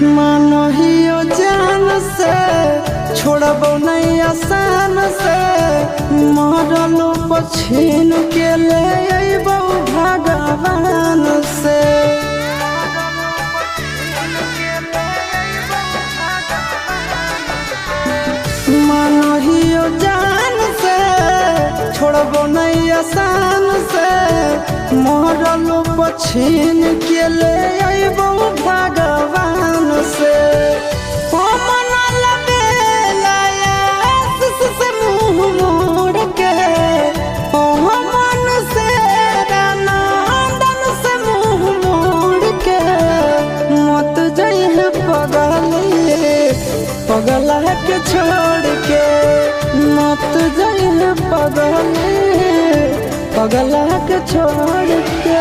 मानहियो जान से छोड़बो नहीं आसान से मरलो पछीन के ले अइबो भगवान से। मानहियो जान से छोड़बो नहीं आसान से मरलो पछीन के ले अइबो भगवान से। पगला के छोड़ के मत जाइए पगला के छोड़ के।